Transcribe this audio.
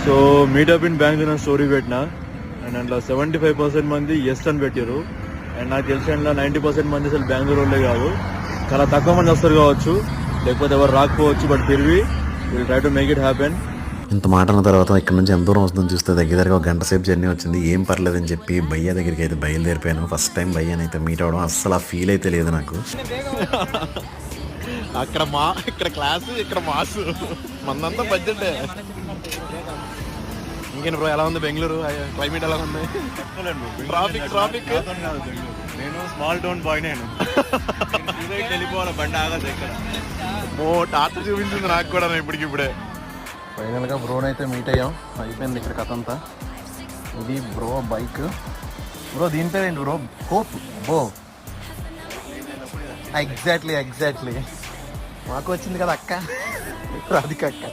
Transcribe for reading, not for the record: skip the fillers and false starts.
So meetup in Bengaluru story పెట్టిన and అందులో 75% మంది ఎస్ అని పెట్టారు. అండ్ నాకు తెలిసిన 90% మంది అసలు బెంగళూరు వాళ్ళే కాదు, చాలా తక్కువ మంది వస్తారు కావచ్చు, లేకపోతే ఎవరు రాకపోవచ్చు. బట్ తిరిగి will try to make it happen. ఇంత మాట అన్న తర్వాత ఇక్కడ నుంచి ఎంత దూరం వస్తుందని చూస్తే దగ్గరగా ఒక గంట సేపు జర్నీ వచ్చింది. ఏం పర్లేదని చెప్పి భయ్య దగ్గరికి అయితే బయలుదేరిపోయాను. ఫస్ట్ టైం భయ్యని అయితే మీట్ అవ్వడం అస్సలు ఆ ఫీల్ అయితే లేదు నాకు. ఇక్కడ క్లాసు, ఇక్కడ మాసు, మందంతా బడ్జెట్. ఇంకేం బ్రో, ఎలా ఉంది బెంగళూరు? క్లైమేట్ ఎలా ఉంది? ట్రాఫిక్ నేను స్మాల్ టౌన్ బాయ్, నేను వెళ్ళిపోవాలి, బండి ఆగదు ఇక్కడ. టార్చర్ చూపించింది నాకు కూడా ఇప్పుడే. ఫైనల్గా బ్రోని అయితే మీట్ అయ్యాం. అయిపోయింది ఇక్కడ కథ అంతా. ఇది బ్రో బైక్. బ్రో దీని పేరు ఏంటి బ్రో? హోప్ బో. ఎగ్జాక్ట్లీ మాకు వచ్చింది కదా అక్క, రాధిక అక్క.